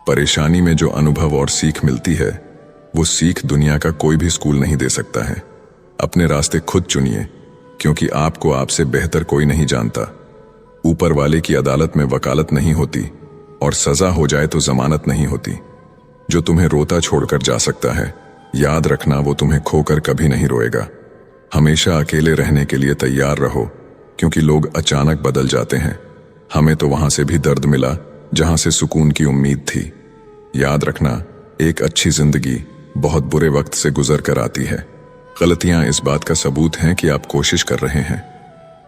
परेशानी में जो अनुभव और सीख मिलती है, वो सीख दुनिया का कोई भी स्कूल नहीं दे सकता है। अपने रास्ते खुद चुनिए, क्योंकि आपको आपसे बेहतर कोई नहीं जानता। ऊपर वाले की अदालत में वकालत नहीं होती, और सजा हो जाए तो जमानत नहीं होती। जो तुम्हें रोता छोड़कर जा सकता है, याद रखना वो तुम्हें खोकर कभी नहीं रोएगा। हमेशा अकेले रहने के लिए तैयार रहो, क्योंकि लोग अचानक बदल जाते हैं। हमें तो वहां से भी दर्द मिला जहां से सुकून की उम्मीद थी। याद रखना, एक अच्छी जिंदगी बहुत बुरे वक्त से गुजर कर आती है। गलतियां इस बात का सबूत हैं कि आप कोशिश कर रहे हैं।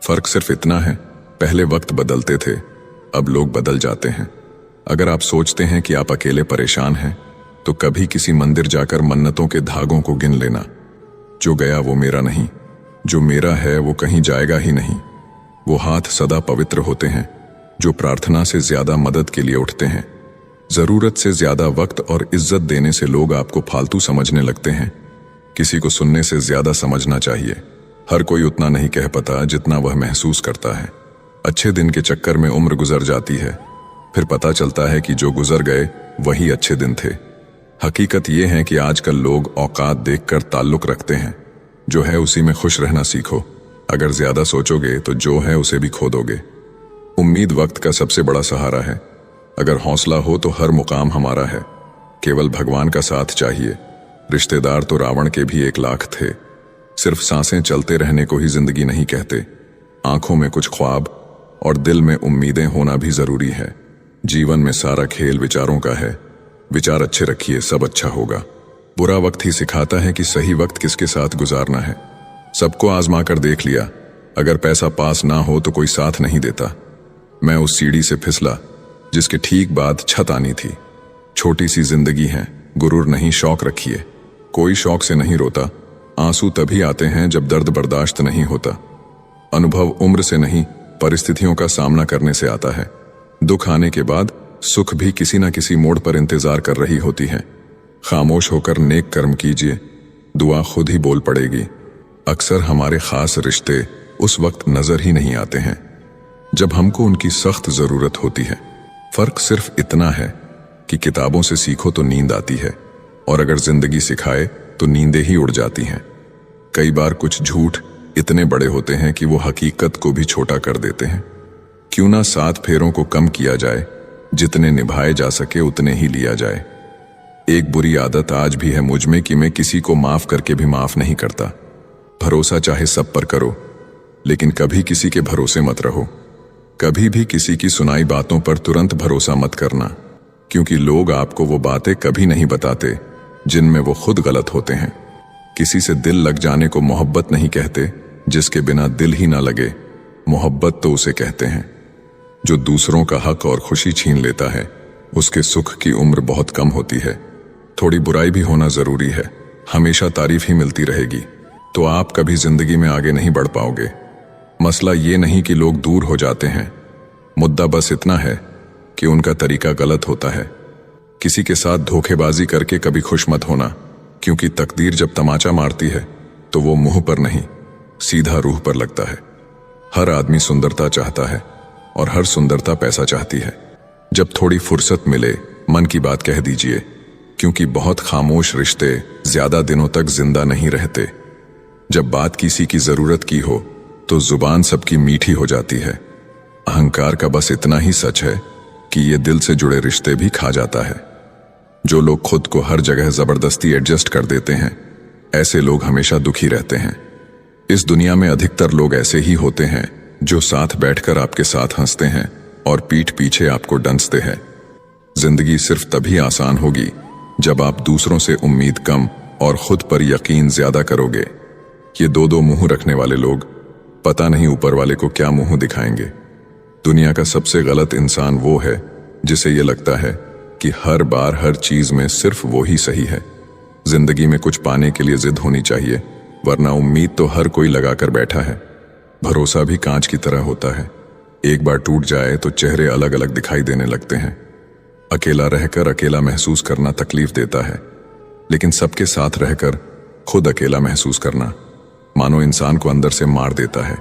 फर्क सिर्फ इतना है, पहले वक्त बदलते थे, अब लोग बदल जाते हैं। अगर आप सोचते हैं कि आप अकेले परेशान हैं, तो कभी किसी मंदिर जाकर मन्नतों के धागों को गिन लेना। जो गया वो मेरा नहीं, जो मेरा है वो कहीं जाएगा ही नहीं। वो हाथ सदा पवित्र होते हैं जो प्रार्थना से ज्यादा मदद के लिए उठते हैं। जरूरत से ज्यादा वक्त और इज्जत देने से लोग आपको फालतू समझने लगते हैं। किसी को सुनने से ज्यादा समझना चाहिए। हर कोई उतना नहीं कह पाता जितना वह महसूस करता है। अच्छे दिन के चक्कर में उम्र गुजर जाती है, फिर पता चलता है कि जो गुजर गए वही अच्छे दिन थे। हकीकत यह है कि आजकल लोग औकात देखकर ताल्लुक रखते हैं। जो है उसी में खुश रहना सीखो। अगर ज्यादा सोचोगे तो जो है उसे भी खो दोगे। उम्मीद वक्त का सबसे बड़ा सहारा है। अगर हौसला हो तो हर मुकाम हमारा है। केवल भगवान का साथ चाहिए। रिश्तेदार तो रावण के भी 1,00,000 थे। सिर्फ सांसें चलते रहने को ही जिंदगी नहीं कहते। आंखों में कुछ ख्वाब और दिल में उम्मीदें होना भी जरूरी है। जीवन में सारा खेल विचारों का है। विचार अच्छे रखिए, सब अच्छा होगा। बुरा वक्त ही सिखाता है कि सही वक्त किसके साथ गुजारना है। सबको आजमा कर देख लिया, अगर पैसा पास ना हो तो कोई साथ नहीं देता। मैं उस सीढ़ी से फिसला जिसके ठीक बाद छत आनी थी। छोटी सी जिंदगी है, गुरूर नहीं, शौक रखिए। कोई शौक से नहीं रोता। आंसू तभी आते हैं जब दर्द बर्दाश्त नहीं होता। अनुभव उम्र से नहीं, परिस्थितियों का सामना करने से आता है। दुख आने के बाद सुख भी किसी न किसी मोड़ पर इंतजार कर रही होती है। खामोश होकर नेक कर्म कीजिए, दुआ खुद ही बोल पड़ेगी। अक्सर हमारे खास रिश्ते उस वक्त नजर ही नहीं आते हैं जब हमको उनकी सख्त जरूरत होती है। फर्क सिर्फ इतना है कि किताबों से सीखो तो नींद आती है, और अगर जिंदगी सिखाए तो नींदें ही उड़ जाती हैं। कई बार कुछ झूठ इतने बड़े होते हैं कि वो हकीकत को भी छोटा कर देते हैं। क्यों ना 7 फेरों को कम किया जाए, जितने निभाए जा सके उतने ही लिया जाए। एक बुरी आदत आज भी है मुझ में कि मैं किसी को माफ करके भी माफ नहीं करता। भरोसा चाहे सब पर करो, लेकिन कभी किसी के भरोसे मत रहो। कभी भी किसी की सुनाई बातों पर तुरंत भरोसा मत करना, क्योंकि लोग आपको वो बातें कभी नहीं बताते जिनमें वो खुद गलत होते हैं। किसी से दिल लग जाने को मोहब्बत नहीं कहते, जिसके बिना दिल ही ना लगे। मोहब्बत तो उसे कहते हैं जो दूसरों का हक और खुशी छीन लेता है। उसके सुख की उम्र बहुत कम होती है। थोड़ी बुराई भी होना जरूरी है। हमेशा तारीफ ही मिलती रहेगी तो आप कभी जिंदगी में आगे नहीं बढ़ पाओगे। मसला ये नहीं कि लोग दूर हो जाते हैं, मुद्दा बस इतना है कि उनका तरीका गलत होता है। किसी के साथ धोखेबाजी करके कभी खुश मत होना, क्योंकि तकदीर जब तमाचा मारती है तो वो मुंह पर नहीं, सीधा रूह पर लगता है। हर आदमी सुंदरता चाहता है और हर सुंदरता पैसा चाहती है। जब थोड़ी फुर्सत मिले मन की बात कह दीजिए, क्योंकि बहुत खामोश रिश्ते ज्यादा दिनों तक जिंदा नहीं रहते। जब बात किसी की जरूरत की हो तो जुबान सबकी मीठी हो जाती है। अहंकार का बस इतना ही सच है कि ये दिल से जुड़े रिश्ते भी खा जाता है। जो लोग खुद को हर जगह जबरदस्ती एडजस्ट कर देते हैं, ऐसे लोग हमेशा दुखी रहते हैं। इस दुनिया में अधिकतर लोग ऐसे ही होते हैं जो साथ बैठकर आपके साथ हंसते हैं और पीठ पीछे आपको डंसते हैं। जिंदगी सिर्फ तभी आसान होगी जब आप दूसरों से उम्मीद कम और खुद पर यकीन ज्यादा करोगे। ये दो मुंह रखने वाले लोग पता नहीं ऊपर वाले को क्या मुंह दिखाएंगे। दुनिया का सबसे गलत इंसान वो है जिसे ये लगता है कि हर बार हर चीज में सिर्फ वो ही सही है। जिंदगी में कुछ पाने के लिए जिद होनी चाहिए, वरना उम्मीद तो हर कोई लगाकर बैठा है। भरोसा भी कांच की तरह होता है, एक बार टूट जाए तो चेहरे अलग अलग दिखाई देने लगते हैं। अकेला रहकर अकेला महसूस करना तकलीफ देता है, लेकिन सबके साथ रहकर खुद अकेला महसूस करना मानो इंसान को अंदर से मार देता है।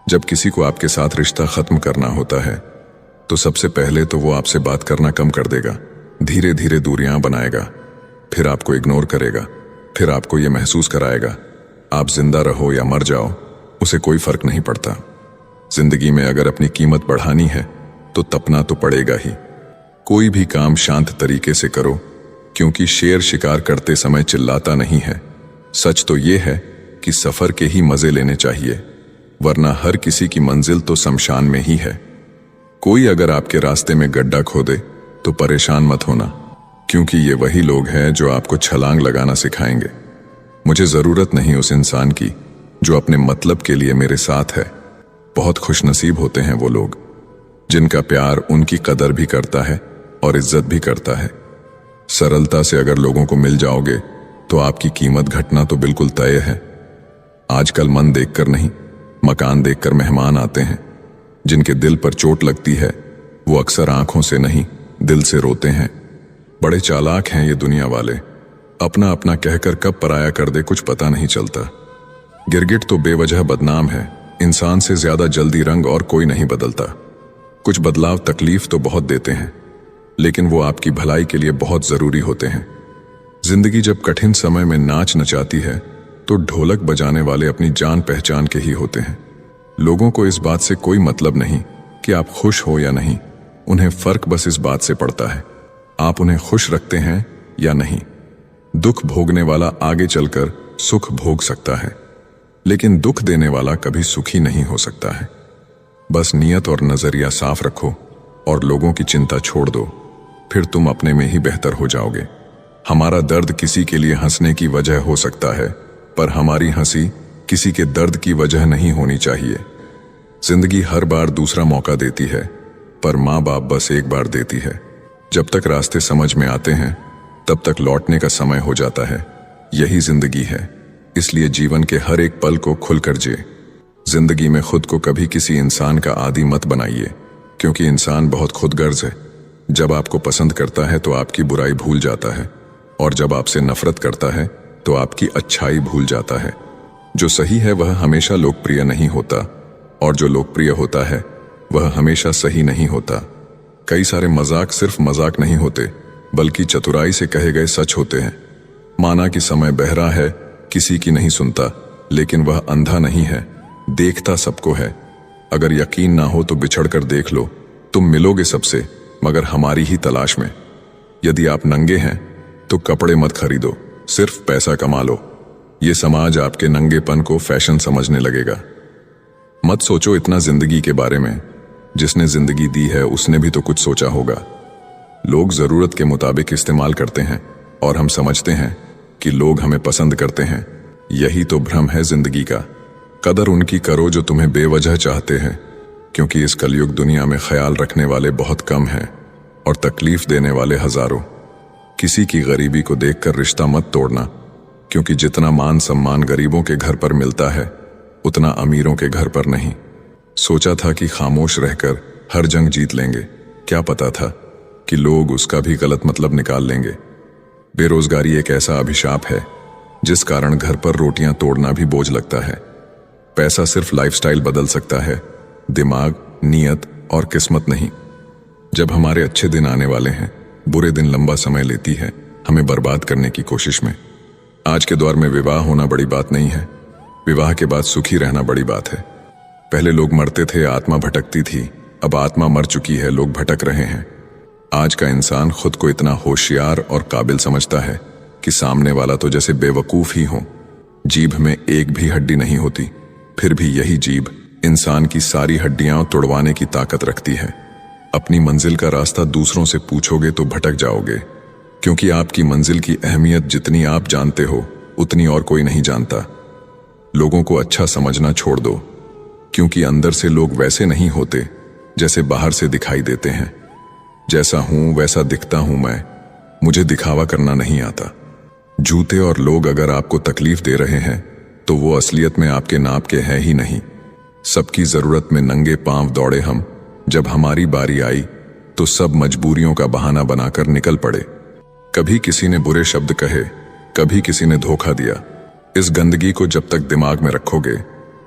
जब किसी को आपके साथ रिश्ता खत्म करना होता है तो सबसे पहले तो वो आपसे बात करना कम कर देगा, धीरे धीरे दूरियां बनाएगा, फिर आपको इग्नोर करेगा, फिर आपको यह महसूस कराएगा आप जिंदा रहो या मर जाओ, उसे कोई फर्क नहीं पड़ता। जिंदगी में अगर अपनी कीमत बढ़ानी है तो तपना तो पड़ेगा ही। कोई भी काम शांत तरीके से करो, क्योंकि शेर शिकार करते समय चिल्लाता नहीं है। सच तो यह है कि सफर के ही मजे लेने चाहिए, वरना हर किसी की मंजिल तो शमशान में ही है। कोई अगर आपके रास्ते में गड्ढा खोदे तो परेशान मत होना, क्योंकि ये वही लोग हैं जो आपको छलांग लगाना सिखाएंगे। मुझे जरूरत नहीं उस इंसान की जो अपने मतलब के लिए मेरे साथ है। बहुत खुशनसीब होते हैं वो लोग जिनका प्यार उनकी कदर भी करता है और इज्जत भी करता है। सरलता से अगर लोगों को मिल जाओगे तो आपकी कीमत घटना तो बिल्कुल तय है। आजकल मन देखकर नहीं, मकान देखकर मेहमान आते हैं। जिनके दिल पर चोट लगती है वो अक्सर आंखों से नहीं, दिल से रोते हैं। बड़े चालाक हैं ये दुनिया वाले, अपना अपना कहकर कब पराया कर दे कुछ पता नहीं चलता। गिरगिट तो बेवजह बदनाम है, इंसान से ज्यादा जल्दी रंग और कोई नहीं बदलता। कुछ बदलाव तकलीफ तो बहुत देते हैं, लेकिन वो आपकी भलाई के लिए बहुत जरूरी होते हैं। जिंदगी जब कठिन समय में नाच नचाती है तो ढोलक बजाने वाले अपनी जान पहचान के ही होते हैं। लोगों को इस बात से कोई मतलब नहीं कि आप खुश हो या नहीं, उन्हें फर्क बस इस बात से पड़ता है आप उन्हें खुश रखते हैं या नहीं। दुख भोगने वाला आगे चलकर सुख भोग सकता है, लेकिन दुख देने वाला कभी सुखी नहीं हो सकता है। बस नियत और नजरिया साफ रखो और लोगों की चिंता छोड़ दो, फिर तुम अपने में ही बेहतर हो जाओगे। हमारा दर्द किसी के लिए हंसने की वजह हो सकता है, पर हमारी हंसी किसी के दर्द की वजह नहीं होनी चाहिए। जिंदगी हर बार दूसरा मौका देती है, पर माँ बाप बस एक बार देती है। जब तक रास्ते समझ में आते हैं तब तक लौटने का समय हो जाता है। यही जिंदगी है, इसलिए जीवन के हर एक पल को खुलकर जिए। जिंदगी में खुद को कभी किसी इंसान का आदी मत बनाइए, क्योंकि इंसान बहुत खुदगर्ज है। जब आपको पसंद करता है तो आपकी बुराई भूल जाता है, और जब आपसे नफरत करता है तो आपकी अच्छाई भूल जाता है। जो सही है वह हमेशा लोकप्रिय नहीं होता, और जो लोकप्रिय होता है वह हमेशा सही नहीं होता। कई सारे मजाक सिर्फ मजाक नहीं होते, बल्कि चतुराई से कहे गए सच होते हैं। माना कि समय बहरा है, किसी की नहीं सुनता, लेकिन वह अंधा नहीं है, देखता सबको है। अगर यकीन ना हो तो बिछड़ कर देख लो, तुम मिलोगे सबसे मगर हमारी ही तलाश में। यदि आप नंगे हैं तो कपड़े मत खरीदो, सिर्फ पैसा कमा लो। ये समाज आपके नंगेपन को फैशन समझने लगेगा। मत सोचो इतना जिंदगी के बारे में, जिसने जिंदगी दी है उसने भी तो कुछ सोचा होगा। लोग जरूरत के मुताबिक इस्तेमाल करते हैं और हम समझते हैं कि लोग हमें पसंद करते हैं। यही तो भ्रम है जिंदगी का। कदर उनकी करो जो तुम्हें बेवजह चाहते हैं, क्योंकि इस कलयुग दुनिया में ख्याल रखने वाले बहुत कम हैं और तकलीफ देने वाले हजारों। किसी की गरीबी को देखकर रिश्ता मत तोड़ना, क्योंकि जितना मान सम्मान गरीबों के घर पर मिलता है उतना अमीरों के घर पर नहीं। सोचा था कि खामोश रहकर हर जंग जीत लेंगे, क्या पता था कि लोग उसका भी गलत मतलब निकाल लेंगे। बेरोजगारी एक ऐसा अभिशाप है जिस कारण घर पर रोटियां तोड़ना भी बोझ लगता है। पैसा सिर्फ लाइफस्टाइल बदल सकता है, दिमाग, नियत और किस्मत नहीं। जब हमारे अच्छे दिन आने वाले हैं, बुरे दिन लंबा समय लेती है हमें बर्बाद करने की कोशिश में। आज के दौर में विवाह होना बड़ी बात नहीं है, विवाह के बाद सुखी रहना बड़ी बात है। पहले लोग मरते थे, आत्मा भटकती थी, अब आत्मा मर चुकी है, लोग भटक रहे हैं। आज का इंसान खुद को इतना होशियार और काबिल समझता है कि सामने वाला तो जैसे बेवकूफ ही हो। जीभ में एक भी हड्डी नहीं होती, फिर भी यही जीभ इंसान की सारी हड्डियां तोड़वाने की ताकत रखती है। अपनी मंजिल का रास्ता दूसरों से पूछोगे तो भटक जाओगे, क्योंकि आपकी मंजिल की अहमियत जितनी आप जानते हो उतनी और कोई नहीं जानता। लोगों को अच्छा समझना छोड़ दो, क्योंकि अंदर से लोग वैसे नहीं होते जैसे बाहर से दिखाई देते हैं। जैसा हूं वैसा दिखता हूं मैं, मुझे दिखावा करना नहीं आता। जूते और लोग अगर आपको तकलीफ दे रहे हैं तो वो असलियत में आपके नाप के हैं ही नहीं। सबकी जरूरत में नंगे पांव दौड़े हम, जब हमारी बारी आई तो सब मजबूरियों का बहाना बनाकर निकल पड़े। कभी किसी ने बुरे शब्द कहे, कभी किसी ने धोखा दिया। इस गंदगी को जब तक दिमाग में रखोगे,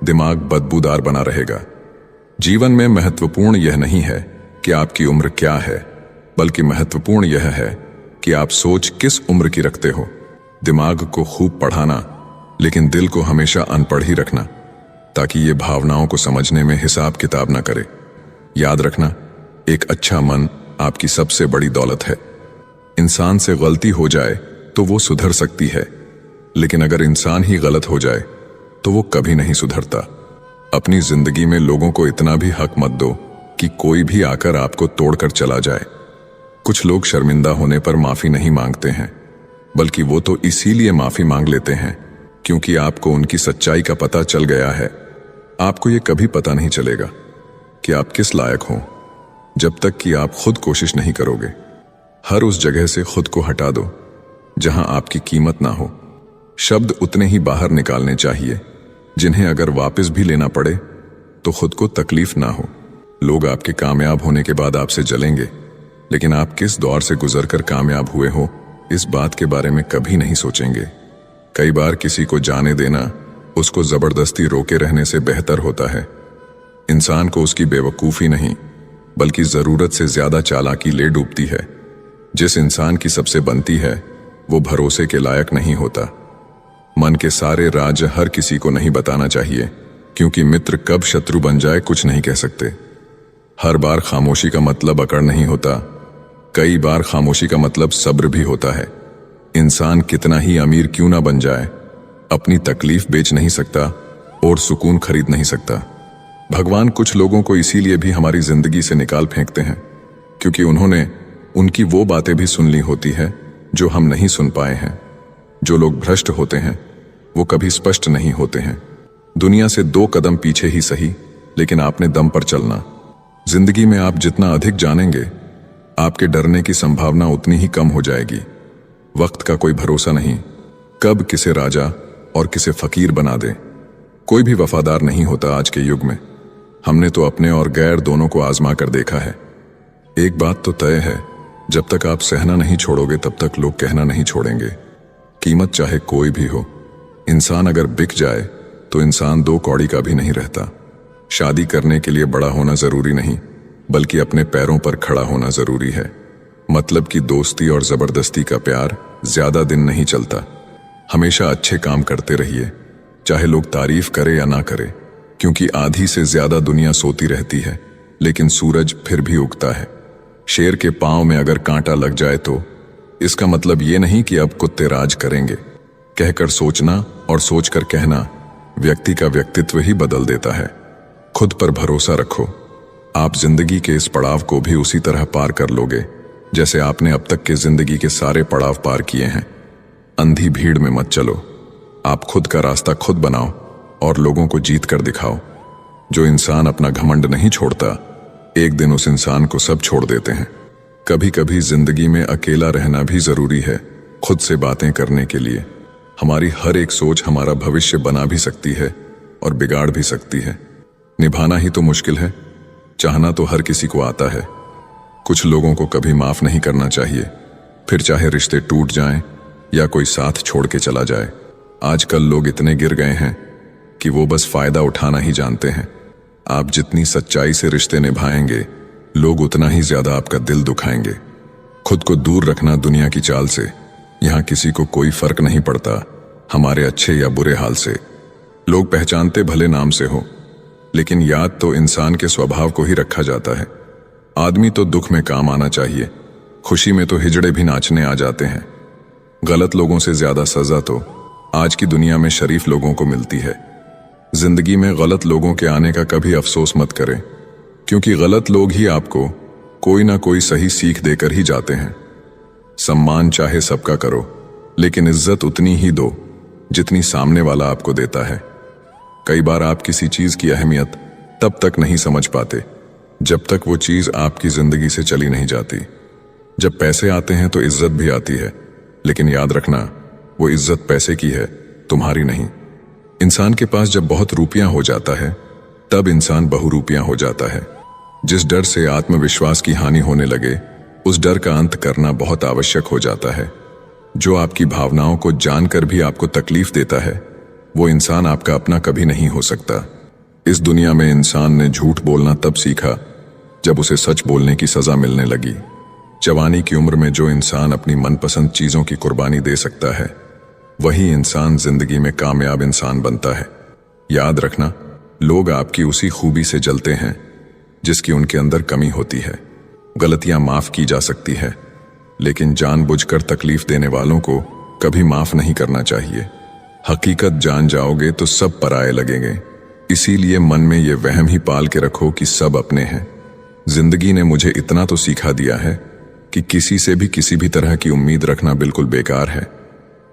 दिमाग बदबूदार बना रहेगा। जीवन में महत्वपूर्ण यह नहीं है कि आपकी उम्र क्या है, बल्कि महत्वपूर्ण यह है कि आप सोच किस उम्र की रखते हो। दिमाग को खूब पढ़ाना, लेकिन दिल को हमेशा अनपढ़ ही रखना, ताकि ये भावनाओं को समझने में हिसाब किताब ना करे। याद रखना, एक अच्छा मन आपकी सबसे बड़ी दौलत है। इंसान से गलती हो जाए तो वो सुधर सकती है, लेकिन अगर इंसान ही गलत हो जाए तो वो कभी नहीं सुधरता। अपनी जिंदगी में लोगों को इतना भी हक मत दो कि कोई भी आकर आपको तोड़कर चला जाए। कुछ लोग शर्मिंदा होने पर माफी नहीं मांगते हैं, बल्कि वो तो इसीलिए माफी मांग लेते हैं क्योंकि आपको उनकी सच्चाई का पता चल गया है। आपको ये कभी पता नहीं चलेगा कि आप किस लायक हो जब तक कि आप खुद कोशिश नहीं करोगे। हर उस जगह से खुद को हटा दो जहां आपकी कीमत ना हो। शब्द उतने ही बाहर निकालने चाहिए जिन्हें अगर वापस भी लेना पड़े तो खुद को तकलीफ ना हो। लोग आपके कामयाब होने के बाद आपसे जलेंगे, लेकिन आप किस दौर से गुजरकर कामयाब हुए हो इस बात के बारे में कभी नहीं सोचेंगे। कई बार किसी को जाने देना उसको जबरदस्ती रोके रहने से बेहतर होता है। इंसान को उसकी बेवकूफी नहीं बल्कि जरूरत से ज्यादा चालाकी ले डूबती है। जिस इंसान की सबसे बनती है वो भरोसे के लायक नहीं होता। मन के सारे राज हर किसी को नहीं बताना चाहिए, क्योंकि मित्र कब शत्रु बन जाए कुछ नहीं कह सकते। हर बार खामोशी का मतलब अकड़ नहीं होता, कई बार खामोशी का मतलब सब्र भी होता है। इंसान कितना ही अमीर क्यों ना बन जाए, अपनी तकलीफ बेच नहीं सकता और सुकून खरीद नहीं सकता। भगवान कुछ लोगों को इसीलिए भी हमारी जिंदगी से निकाल फेंकते हैं क्योंकि उन्होंने उनकी वो बातें भी सुन ली होती है जो हम नहीं सुन पाए हैं। जो लोग भ्रष्ट होते हैं वो कभी स्पष्ट नहीं होते हैं। दुनिया से 2 कदम पीछे ही सही, लेकिन आपने दम पर चलना। जिंदगी में आप जितना अधिक जानेंगे, आपके डरने की संभावना उतनी ही कम हो जाएगी। वक्त का कोई भरोसा नहीं, कब किसे राजा और किसे फकीर बना दे। कोई भी वफादार नहीं होता आज के युग में। हमने तो अपने और गैर दोनों को आजमा कर देखा है। एक बात तो तय है, जब तक आप सहना नहीं छोड़ोगे तब तक लोग कहना नहीं छोड़ेंगे। कीमत चाहे कोई भी हो, इंसान अगर बिक जाए तो इंसान 2 कौड़ी का भी नहीं रहता। शादी करने के लिए बड़ा होना जरूरी नहीं, बल्कि अपने पैरों पर खड़ा होना जरूरी है। मतलब कि दोस्ती और जबरदस्ती का प्यार ज्यादा दिन नहीं चलता। हमेशा अच्छे काम करते रहिए, चाहे लोग तारीफ करे या ना करे, क्योंकि आधी से ज्यादा दुनिया सोती रहती है लेकिन सूरज फिर भी उगता है। शेर के पांव में अगर कांटा लग जाए तो इसका मतलब ये नहीं कि अब कुत्ते राज करेंगे। कहकर सोचना और सोचकर कहना व्यक्ति का व्यक्तित्व ही बदल देता है। खुद पर भरोसा रखो, आप जिंदगी के इस पड़ाव को भी उसी तरह पार कर लोगे जैसे आपने अब तक के जिंदगी के सारे पड़ाव पार किए हैं। अंधी भीड़ में मत चलो, आप खुद का रास्ता खुद बनाओ और लोगों को जीत कर दिखाओ। जो इंसान अपना घमंड नहीं छोड़ता, एक दिन उस इंसान को सब छोड़ देते हैं। कभी कभी जिंदगी में अकेला रहना भी जरूरी है, खुद से बातें करने के लिए। हमारी हर एक सोच हमारा भविष्य बना भी सकती है और बिगाड़ भी सकती है। निभाना ही तो मुश्किल है, चाहना तो हर किसी को आता है। कुछ लोगों को कभी माफ नहीं करना चाहिए, फिर चाहे रिश्ते टूट जाएं या कोई साथ छोड़ के चला जाए। आजकल लोग इतने गिर गए हैं कि वो बस फायदा उठाना ही जानते हैं। आप जितनी सच्चाई से रिश्ते निभाएंगे, लोग उतना ही ज्यादा आपका दिल दुखाएंगे। खुद को दूर रखना दुनिया की चाल से। यहाँ किसी को कोई फर्क नहीं पड़ता हमारे अच्छे या बुरे हाल से। लोग पहचानते भले नाम से हो, लेकिन याद तो इंसान के स्वभाव को ही रखा जाता है। आदमी तो दुख में काम आना चाहिए, खुशी में तो हिजड़े भी नाचने आ जाते हैं। गलत लोगों से ज्यादा सजा तो आज की दुनिया में शरीफ लोगों को मिलती है। जिंदगी में गलत लोगों के आने का कभी अफसोस मत करें, क्योंकि गलत लोग ही आपको कोई ना कोई सही सीख देकर ही जाते हैं। सम्मान चाहे सबका करो, लेकिन इज्जत उतनी ही दो जितनी सामने वाला आपको देता है। कई बार आप किसी चीज की अहमियत तब तक नहीं समझ पाते जब तक वो चीज आपकी जिंदगी से चली नहीं जाती। जब पैसे आते हैं तो इज्जत भी आती है, लेकिन याद रखना वो इज्जत पैसे की है, तुम्हारी नहीं। इंसान के पास जब बहुत रुपया हो जाता है तब इंसान बहुरूपिया हो जाता है। जिस डर से आत्मविश्वास की हानि होने लगे, उस डर का अंत करना बहुत आवश्यक हो जाता है। जो आपकी भावनाओं को जानकर भी आपको तकलीफ देता है, वो इंसान आपका अपना कभी नहीं हो सकता। इस दुनिया में इंसान ने झूठ बोलना तब सीखा जब उसे सच बोलने की सजा मिलने लगी। जवानी की उम्र में जो इंसान अपनी मनपसंद चीजों की कुर्बानी दे सकता है, वही इंसान जिंदगी में कामयाब इंसान बनता है। याद रखना, लोग आपकी उसी खूबी से जलते हैं जिसकी उनके अंदर कमी होती है। गलतियां माफ की जा सकती है, लेकिन जानबूझकर तकलीफ देने वालों को कभी माफ नहीं करना चाहिए। हकीकत जान जाओगे तो सब पराये लगेंगे। इसीलिए मन में ये वहम ही पाल के रखो कि सब अपने हैं। जिंदगी ने मुझे इतना तो सिखा दिया है कि किसी से भी किसी भी तरह की उम्मीद रखना बिल्कुल बेकार है।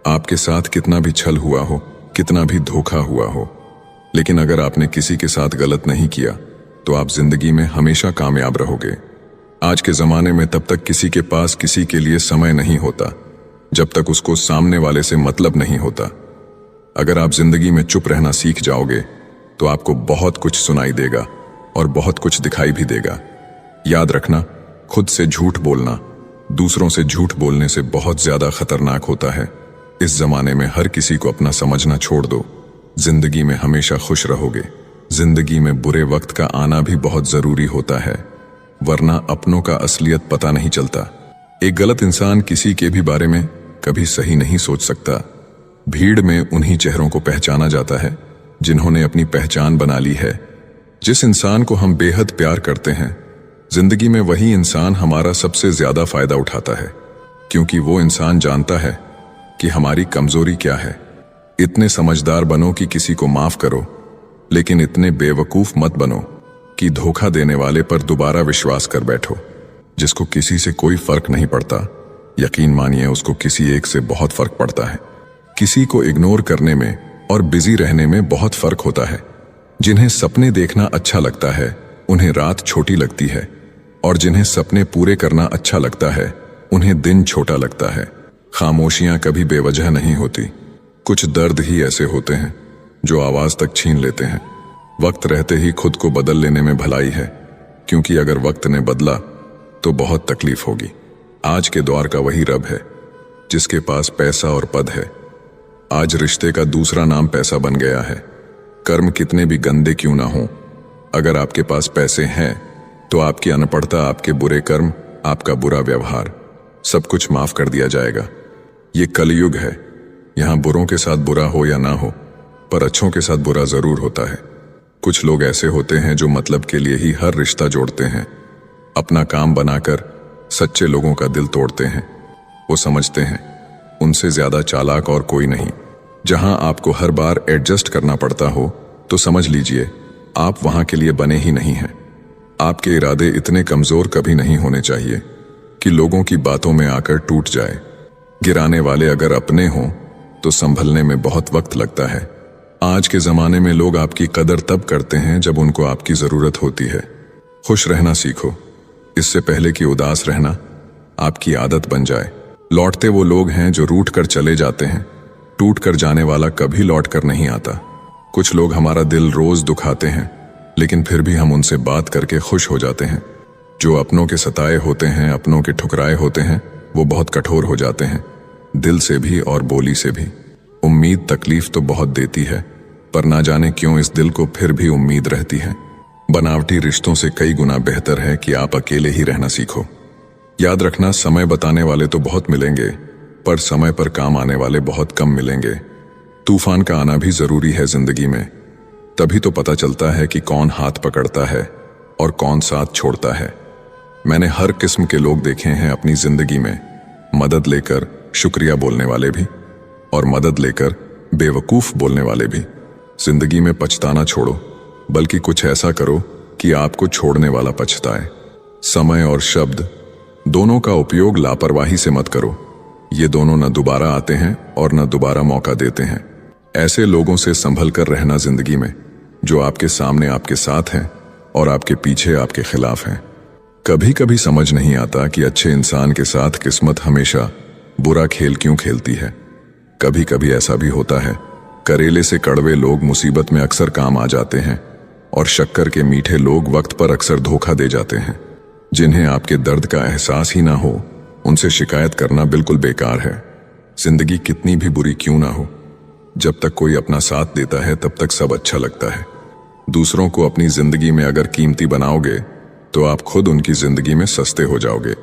आपके साथ कितना भी छल हुआ हो, कितना भी धोखा हुआ हो, लेकिन अगर आपने किसी के साथ गलत नहीं किया तो आप जिंदगी में हमेशा कामयाब रहोगे। आज के जमाने में तब तक किसी के पास किसी के लिए समय नहीं होता जब तक उसको सामने वाले से मतलब नहीं होता। अगर आप जिंदगी में चुप रहना सीख जाओगे तो आपको बहुत कुछ सुनाई देगा और बहुत कुछ दिखाई भी देगा। याद रखना, खुद से झूठ बोलना दूसरों से झूठ बोलने से बहुत ज्यादा खतरनाक होता है। इस जमाने में हर किसी को अपना समझना छोड़ दो। जिंदगी में हमेशा खुश रहोगे। जिंदगी में बुरे वक्त का आना भी बहुत जरूरी होता है, वरना अपनों का असलियत पता नहीं चलता। एक गलत इंसान किसी के भी बारे में कभी सही नहीं सोच सकता। भीड़ में उन्हीं चेहरों को पहचाना जाता है जिन्होंने अपनी पहचान बना ली है। जिस इंसान को हम बेहद प्यार करते हैं, जिंदगी में वही इंसान हमारा सबसे ज्यादा फायदा उठाता है, क्योंकि वो इंसान जानता है कि हमारी कमजोरी क्या है। इतने समझदार बनो कि किसी को माफ करो, लेकिन इतने बेवकूफ मत बनो कि धोखा देने वाले पर दोबारा विश्वास कर बैठो। जिसको किसी से कोई फर्क नहीं पड़ता, यकीन मानिए उसको किसी एक से बहुत फर्क पड़ता है। किसी को इग्नोर करने में और बिजी रहने में बहुत फर्क होता है। जिन्हें सपने देखना अच्छा लगता है, उन्हें रात छोटी लगती है, और जिन्हें सपने पूरे करना अच्छा लगता है, उन्हें दिन छोटा लगता है। खामोशियां कभी बेवजह नहीं होती। कुछ दर्द ही ऐसे होते हैं जो आवाज तक छीन लेते हैं। वक्त रहते ही खुद को बदल लेने में भलाई है, क्योंकि अगर वक्त ने बदला तो बहुत तकलीफ होगी। आज के दौर का वही रब है जिसके पास पैसा और पद है। आज रिश्ते का दूसरा नाम पैसा बन गया है। कर्म कितने भी गंदे क्यों ना हो, अगर आपके पास पैसे हैं तो आपकी अनपढ़ता, आपके बुरे कर्म, आपका बुरा व्यवहार, सब कुछ माफ कर दिया जाएगा। ये कलयुग है। यहां बुरों के साथ बुरा हो या ना हो, पर अच्छों के साथ बुरा जरूर होता है। कुछ लोग ऐसे होते हैं जो मतलब के लिए ही हर रिश्ता जोड़ते हैं। अपना काम बनाकर सच्चे लोगों का दिल तोड़ते हैं। वो समझते हैं उनसे ज्यादा चालाक और कोई नहीं। जहां आपको हर बार एडजस्ट करना पड़ता हो तो समझ लीजिए आप वहां के लिए बने ही नहीं हैं। आपके इरादे इतने कमजोर कभी नहीं होने चाहिए कि लोगों की बातों में आकर टूट जाए। गिराने वाले अगर अपने हों तो संभलने में बहुत वक्त लगता है। आज के जमाने में लोग आपकी कदर तब करते हैं जब उनको आपकी जरूरत होती है। खुश रहना सीखो, इससे पहले कि उदास रहना आपकी आदत बन जाए। लौटते वो लोग हैं जो रूठ कर चले जाते हैं, टूट कर जाने वाला कभी लौट कर नहीं आता। कुछ लोग हमारा दिल रोज दुखाते हैं, लेकिन फिर भी हम उनसे बात करके खुश हो जाते हैं। जो अपनों के सताए होते हैं, अपनों के ठुकराए होते हैं, वो बहुत कठोर हो जाते हैं, दिल से भी और बोली से भी। उम्मीद तकलीफ तो बहुत देती है, पर ना जाने क्यों इस दिल को फिर भी उम्मीद रहती है। बनावटी रिश्तों से कई गुना बेहतर है कि आप अकेले ही रहना सीखो। याद रखना, समय बताने वाले तो बहुत मिलेंगे, पर समय पर काम आने वाले बहुत कम मिलेंगे। तूफान का आना भी जरूरी है जिंदगी में, तभी तो पता चलता है कि कौन हाथ पकड़ता है और कौन साथ छोड़ता है। मैंने हर किस्म के लोग देखे हैं अपनी जिंदगी में, मदद लेकर शुक्रिया बोलने वाले भी और मदद लेकर बेवकूफ बोलने वाले भी। जिंदगी में पछताना छोड़ो, बल्कि कुछ ऐसा करो कि आपको छोड़ने वाला पछताए। समय और शब्द दोनों का उपयोग लापरवाही से मत करो। ये दोनों न दोबारा आते हैं और न दोबारा मौका देते हैं। ऐसे लोगों से संभल कर रहना जिंदगी में, जो आपके सामने आपके साथ हैं और आपके पीछे आपके खिलाफ हैं। कभी कभी समझ नहीं आता कि अच्छे इंसान के साथ किस्मत हमेशा बुरा खेल क्यों खेलती है। कभी कभी ऐसा भी होता है, करेले से कड़वे लोग मुसीबत में अक्सर काम आ जाते हैं और शक्कर के मीठे लोग वक्त पर अक्सर धोखा दे जाते हैं। जिन्हें आपके दर्द का एहसास ही ना हो, उनसे शिकायत करना बिल्कुल बेकार है। जिंदगी कितनी भी बुरी क्यों ना हो, जब तक कोई अपना साथ देता है तब तक सब अच्छा लगता है। दूसरों को अपनी जिंदगी में अगर कीमती बनाओगे तो आप खुद उनकी जिंदगी में सस्ते हो जाओगे।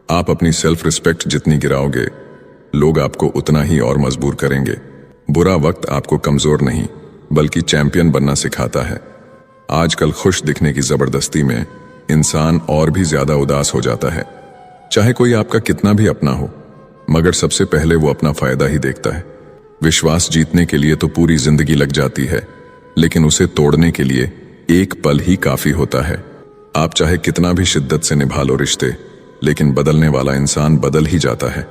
आप अपनी सेल्फ रिस्पेक्ट जितनी गिराओगे, लोग आपको उतना ही और मजबूर करेंगे। बुरा वक्त आपको कमजोर नहीं बल्कि चैंपियन बनना सिखाता है। आजकल खुश दिखने की जबरदस्ती में इंसान और भी ज्यादा उदास हो जाता है, चाहे कोई आपका कितना भी अपना हो, मगर सबसे पहले वो अपना फायदा ही देखता है। विश्वास जीतने के लिए तो पूरी जिंदगी लग जाती है, लेकिन उसे तोड़ने के लिए एक पल ही काफी होता है। आप चाहे कितना भी शिद्दत से निभा लो रिश्ते, लेकिन बदलने वाला इंसान बदल ही जाता है।